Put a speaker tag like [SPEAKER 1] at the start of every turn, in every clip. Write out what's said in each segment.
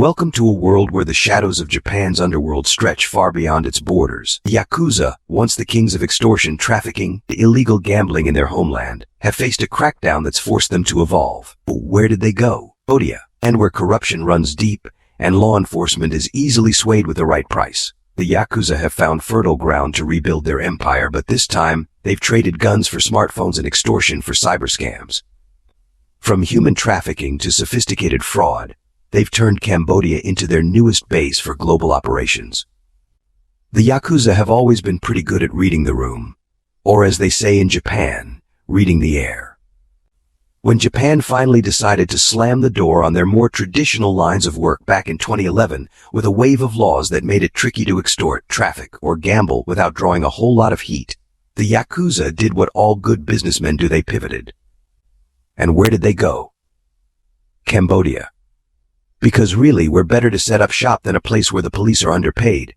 [SPEAKER 1] Welcome to a world where the shadows of Japan's underworld stretch far beyond its borders. The Yakuza, once the kings of extortion, trafficking, and illegal gambling in their homeland, have faced a crackdown that's forced them to evolve. But where did they go? Cambodia, and where corruption runs deep and law enforcement is easily swayed with the right price. The Yakuza have found fertile ground to rebuild their empire, but this time, they've traded guns for smartphones and extortion for cyber scams. From human trafficking to sophisticated fraud, they've turned Cambodia into their newest base for global operations. The Yakuza have always been pretty good at reading the room, or as they say in Japan, reading the air. When Japan finally decided to slam the door on their more traditional lines of work back in 2011 with a wave of laws that made it tricky to extort, traffic, or gamble without drawing a whole lot of heat, the Yakuza did what all good businessmen do: they pivoted. And where did they go? Cambodia. Because really, we're better to set up shop than a place where the police are underpaid.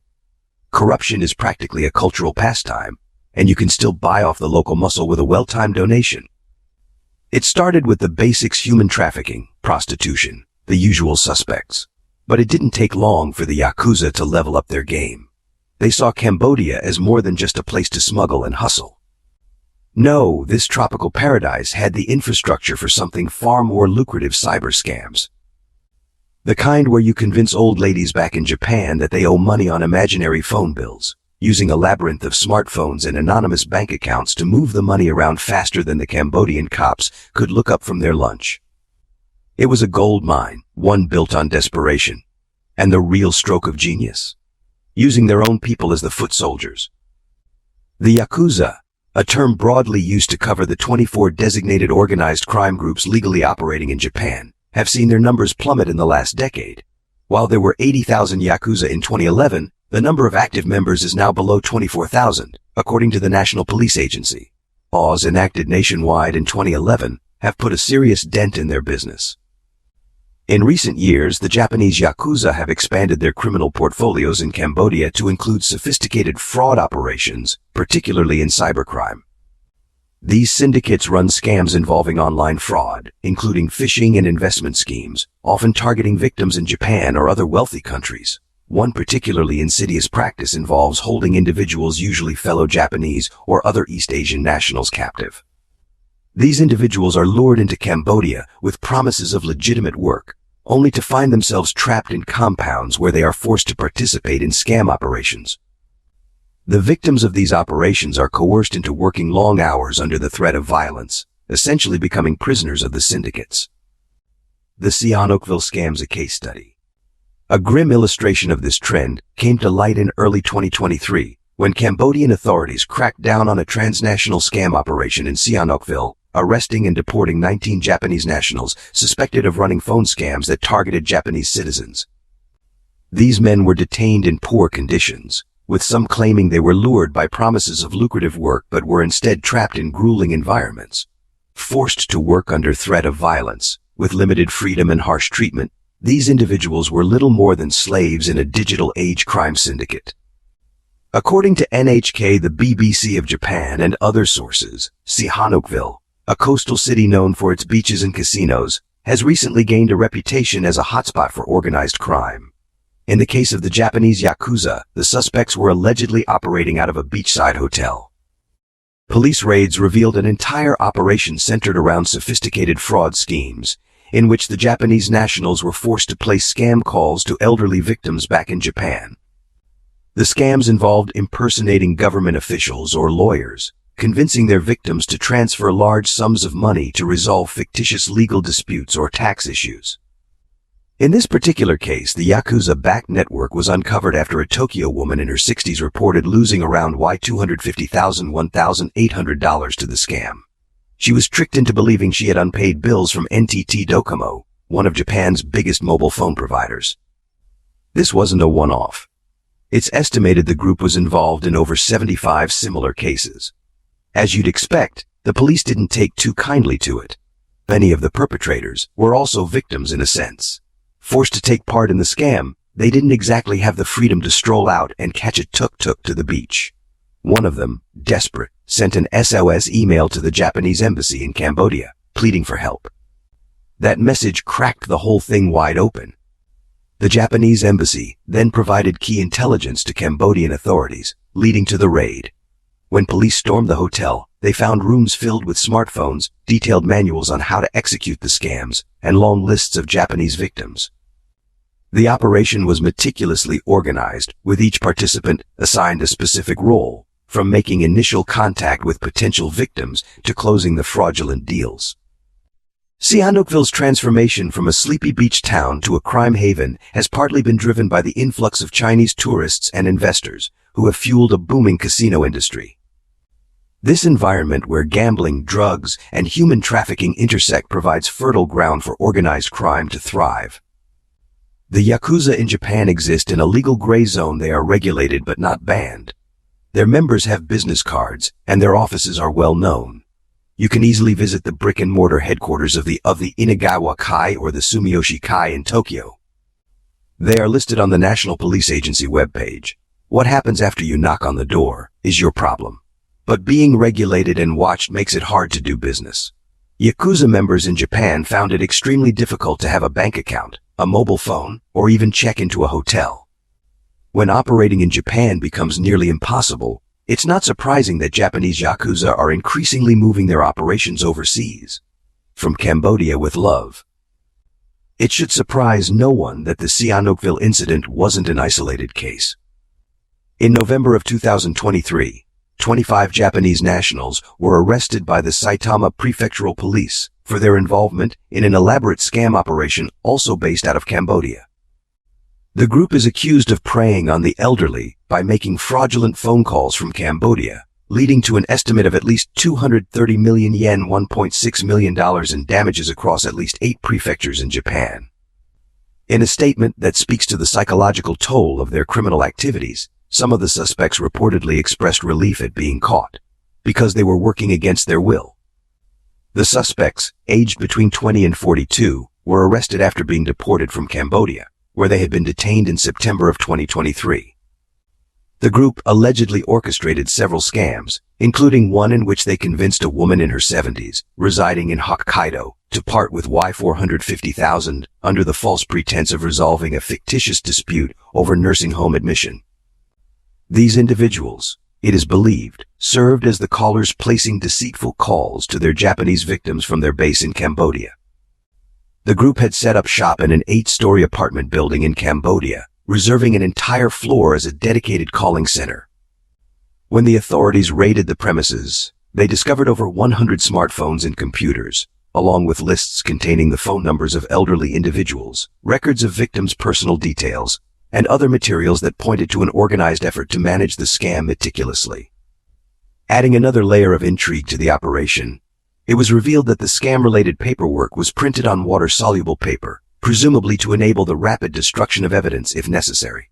[SPEAKER 1] Corruption is practically a cultural pastime, and you can still buy off the local muscle with a well-timed donation. It started with the basics: human trafficking, prostitution, the usual suspects. But it didn't take long for the Yakuza to level up their game. They saw Cambodia as more than just a place to smuggle and hustle. No, this tropical paradise had the infrastructure for something far more lucrative: cyber scams. The kind where you convince old ladies back in Japan that they owe money on imaginary phone bills, using a labyrinth of smartphones and anonymous bank accounts to move the money around faster than the Cambodian cops could look up from their lunch. It was a gold mine, one built on desperation, and the real stroke of genius, using their own people as the foot soldiers. The Yakuza, a term broadly used to cover the 24 designated organized crime groups legally operating in Japan, have seen their numbers plummet in the last decade. While there were 80,000 Yakuza in 2011, the number of active members is now below 24,000, according to the National Police Agency. Laws enacted nationwide in 2011 have put a serious dent in their business. In recent years, the Japanese Yakuza have expanded their criminal portfolios in Cambodia to include sophisticated fraud operations, particularly in cybercrime. These syndicates run scams involving online fraud, including phishing and investment schemes, often targeting victims in Japan or other wealthy countries. One particularly insidious practice involves holding individuals, usually fellow Japanese or other East Asian nationals, captive. These individuals are lured into Cambodia with promises of legitimate work, only to find themselves trapped in compounds where they are forced to participate in scam operations. The victims of these operations are coerced into working long hours under the threat of violence, essentially becoming prisoners of the syndicates. The Sihanoukville scam's a case study. A grim illustration of this trend came to light in early 2023 when Cambodian authorities cracked down on a transnational scam operation in Sihanoukville, arresting and deporting 19 Japanese nationals suspected of running phone scams that targeted Japanese citizens. These men were detained in poor conditions, with some claiming they were lured by promises of lucrative work but were instead trapped in grueling environments. Forced to work under threat of violence, with limited freedom and harsh treatment, these individuals were little more than slaves in a digital age crime syndicate. According to NHK, the BBC of Japan, and other sources, Sihanoukville, a coastal city known for its beaches and casinos, has recently gained a reputation as a hotspot for organized crime. In the case of the Japanese Yakuza, the suspects were allegedly operating out of a beachside hotel. Police raids revealed an entire operation centered around sophisticated fraud schemes, in which the Japanese nationals were forced to place scam calls to elderly victims back in Japan. The scams involved impersonating government officials or lawyers, convincing their victims to transfer large sums of money to resolve fictitious legal disputes or tax issues. In this particular case, the Yakuza-backed network was uncovered after a Tokyo woman in her 60s reported losing around $250,000–$1,800 to the scam. She was tricked into believing she had unpaid bills from NTT Docomo, one of Japan's biggest mobile phone providers. This wasn't a one-off. It's estimated the group was involved in over 75 similar cases. As you'd expect, the police didn't take too kindly to it. Many of the perpetrators were also victims in a sense. Forced to take part in the scam, they didn't exactly have the freedom to stroll out and catch a tuk-tuk to the beach. One of them, desperate, sent an SOS email to the Japanese embassy in Cambodia, pleading for help. That message cracked the whole thing wide open. The Japanese embassy then provided key intelligence to Cambodian authorities, leading to the raid. When police stormed the hotel, they found rooms filled with smartphones, detailed manuals on how to execute the scams, and long lists of Japanese victims. The operation was meticulously organized, with each participant assigned a specific role, from making initial contact with potential victims to closing the fraudulent deals. Sihanoukville's transformation from a sleepy beach town to a crime haven has partly been driven by the influx of Chinese tourists and investors, who have fueled a booming casino industry. This environment where gambling, drugs, and human trafficking intersect provides fertile ground for organized crime to thrive. The Yakuza in Japan exist in a legal gray zone. They are regulated but not banned. Their members have business cards, and their offices are well known. You can easily visit the brick-and-mortar headquarters of the Inagawa Kai or the Sumiyoshi Kai in Tokyo. They are listed on the National Police Agency webpage. What happens after you knock on the door is your problem. But being regulated and watched makes it hard to do business. Yakuza members in Japan found it extremely difficult to have a bank account, a mobile phone, or even check into a hotel. When operating in Japan becomes nearly impossible, it's not surprising that Japanese Yakuza are increasingly moving their operations overseas. From Cambodia with love. It should surprise no one that the Sihanoukville incident wasn't an isolated case. In November of 2023, 25 Japanese nationals were arrested by the Saitama Prefectural Police for their involvement in an elaborate scam operation also based out of Cambodia. The group is accused of preying on the elderly by making fraudulent phone calls from Cambodia, leading to an estimate of at least 230 million yen, $1.6 million in damages across at least 8 prefectures in Japan. In a statement that speaks to the psychological toll of their criminal activities, some of the suspects reportedly expressed relief at being caught, because they were working against their will. The suspects, aged between 20 and 42, were arrested after being deported from Cambodia, where they had been detained in September of 2023. The group allegedly orchestrated several scams, including one in which they convinced a woman in her 70s, residing in Hokkaido, to part with $450,000 under the false pretense of resolving a fictitious dispute over nursing home admission. These individuals, it is believed, served as the callers placing deceitful calls to their Japanese victims from their base in Cambodia. The group had set up shop in an 8-story apartment building in Cambodia, reserving an entire floor as a dedicated calling center. When the authorities raided the premises, they discovered over 100 smartphones and computers, along with lists containing the phone numbers of elderly individuals, records of victims' personal details, and other materials that pointed to an organized effort to manage the scam meticulously. Adding another layer of intrigue to the operation, it was revealed that the scam-related paperwork was printed on water-soluble paper, presumably to enable the rapid destruction of evidence if necessary.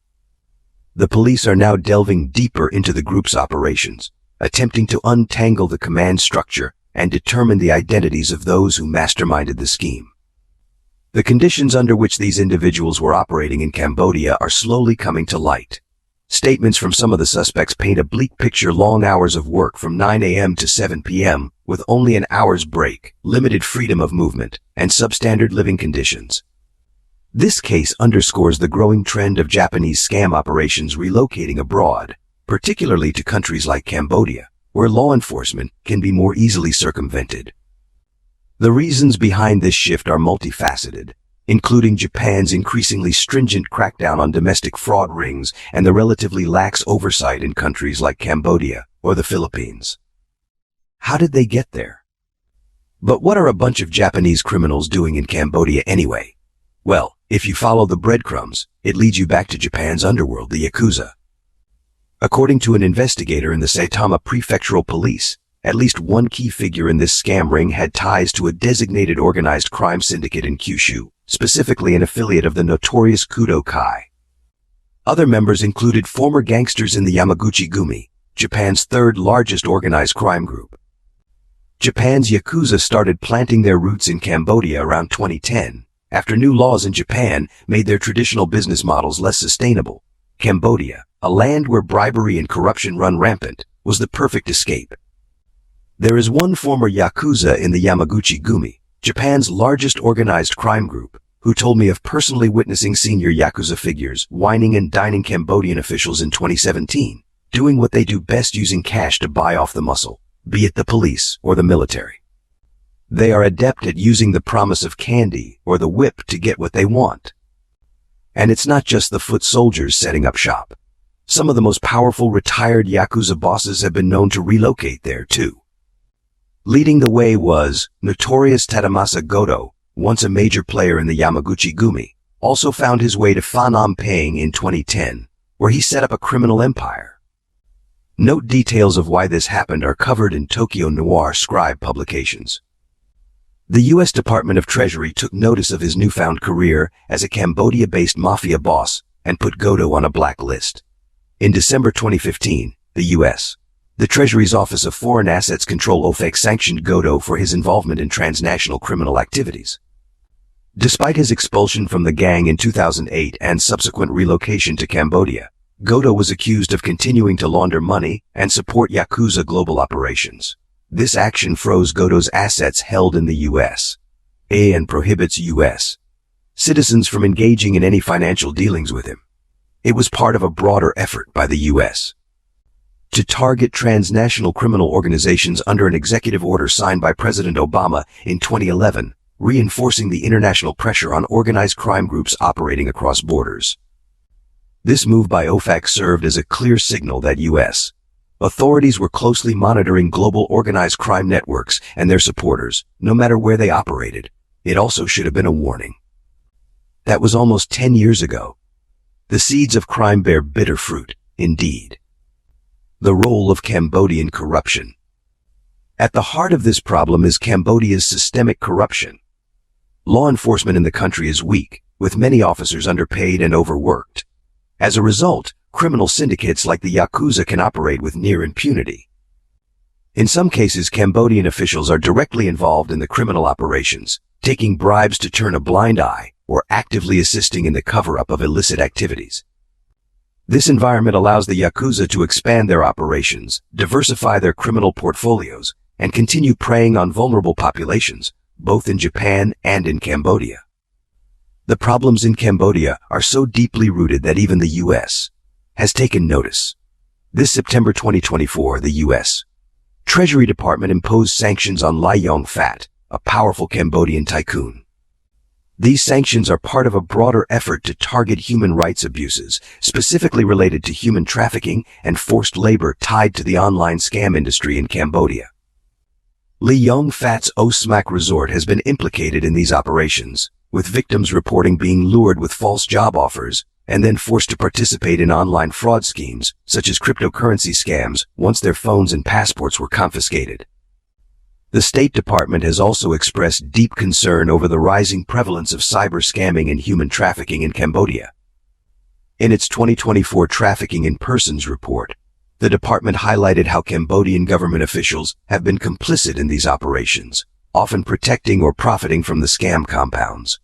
[SPEAKER 1] The police are now delving deeper into the group's operations, attempting to untangle the command structure and determine the identities of those who masterminded the scheme. The conditions under which these individuals were operating in Cambodia are slowly coming to light. Statements from some of the suspects paint a bleak picture: long hours of work from 9 a.m. to 7 p.m., with only an hour's break, limited freedom of movement, and substandard living conditions. This case underscores the growing trend of Japanese scam operations relocating abroad, particularly to countries like Cambodia, where law enforcement can be more easily circumvented. The reasons behind this shift are multifaceted, including Japan's increasingly stringent crackdown on domestic fraud rings and the relatively lax oversight in countries like Cambodia or the Philippines. How did they get there? But what are a bunch of Japanese criminals doing in Cambodia anyway? Well, if you follow the breadcrumbs, it leads you back to Japan's underworld, the Yakuza. According to an investigator in the Saitama Prefectural Police, at least one key figure in this scam ring had ties to a designated organized crime syndicate in Kyushu, specifically an affiliate of the notorious Kudo Kai. Other members included former gangsters in the Yamaguchi-gumi, Japan's third largest organized crime group. Japan's Yakuza started planting their roots in Cambodia around 2010, after new laws in Japan made their traditional business models less sustainable. Cambodia, a land where bribery and corruption run rampant, was the perfect escape. There is one former Yakuza in the Yamaguchi-gumi, Japan's largest organized crime group, who told me of personally witnessing senior Yakuza figures whining and dining Cambodian officials in 2017, doing what they do best, using cash to buy off the muscle, be it the police or the military. They are adept at using the promise of candy or the whip to get what they want. And it's not just the foot soldiers setting up shop. Some of the most powerful retired Yakuza bosses have been known to relocate there too. Leading the way was notorious Tadamasa Goto, once a major player in the Yamaguchi-gumi, also found his way to Phnom Penh in 2010, where he set up a criminal empire. Note details of why this happened are covered in Tokyo Noir Scribe publications. The U.S. Department of Treasury took notice of his newfound career as a Cambodia-based mafia boss and put Goto on a blacklist. In December 2015, the Treasury's Office of Foreign Assets Control OFAC sanctioned Goto for his involvement in transnational criminal activities. Despite his expulsion from the gang in 2008 and subsequent relocation to Cambodia, Goto was accused of continuing to launder money and support Yakuza global operations. This action froze Goto's assets held in the U.S. and prohibits U.S. citizens from engaging in any financial dealings with him. It was part of a broader effort by the U.S. to target transnational criminal organizations under an executive order signed by President Obama in 2011, reinforcing the international pressure on organized crime groups operating across borders. This move by OFAC served as a clear signal that U.S. authorities were closely monitoring global organized crime networks and their supporters, no matter where they operated. It also should have been a warning. That was almost 10 years ago. The seeds of crime bear bitter fruit, indeed. The role of Cambodian corruption. At the heart of this problem is Cambodia's systemic corruption. Law enforcement in the country is weak, with many officers underpaid and overworked. As a result, criminal syndicates like the Yakuza can operate with near impunity. In some cases, Cambodian officials are directly involved in the criminal operations, taking bribes to turn a blind eye or actively assisting in the cover-up of illicit activities. This environment allows the Yakuza to expand their operations, diversify their criminal portfolios, and continue preying on vulnerable populations, both in Japan and in Cambodia. The problems in Cambodia are so deeply rooted that even the U.S. has taken notice. This September 2024, the U.S. Treasury Department imposed sanctions on Lai Yong Phat, a powerful Cambodian tycoon. These sanctions are part of a broader effort to target human rights abuses, specifically related to human trafficking and forced labor tied to the online scam industry in Cambodia. Lai Yong Phat's Osmak resort has been implicated in these operations, with victims reporting being lured with false job offers and then forced to participate in online fraud schemes, such as cryptocurrency scams, once their phones and passports were confiscated. The State Department has also expressed deep concern over the rising prevalence of cyber scamming and human trafficking in Cambodia. In its 2024 Trafficking in Persons report, the department highlighted how Cambodian government officials have been complicit in these operations, often protecting or profiting from the scam compounds.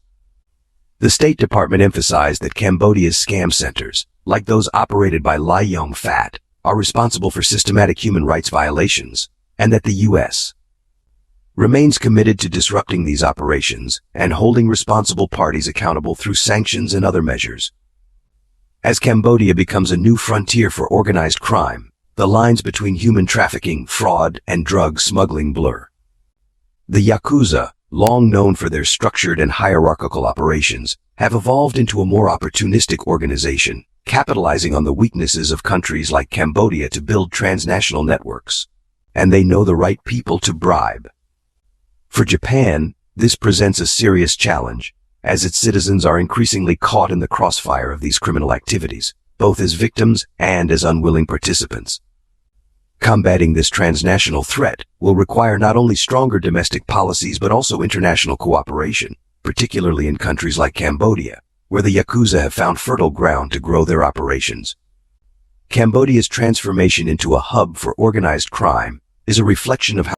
[SPEAKER 1] The State Department emphasized that Cambodia's scam centers, like those operated by Lai Yong Phat, are responsible for systematic human rights violations, and that the U.S. remains committed to disrupting these operations and holding responsible parties accountable through sanctions and other measures. As Cambodia becomes a new frontier for organized crime, the lines between human trafficking, fraud, and drug smuggling blur. The Yakuza, long known for their structured and hierarchical operations, have evolved into a more opportunistic organization, capitalizing on the weaknesses of countries like Cambodia to build transnational networks. And they know the right people to bribe. For Japan, this presents a serious challenge, as its citizens are increasingly caught in the crossfire of these criminal activities, both as victims and as unwilling participants. Combating this transnational threat will require not only stronger domestic policies but also international cooperation, particularly in countries like Cambodia, where the Yakuza have found fertile ground to grow their operations. Cambodia's transformation into a hub for organized crime is a reflection of how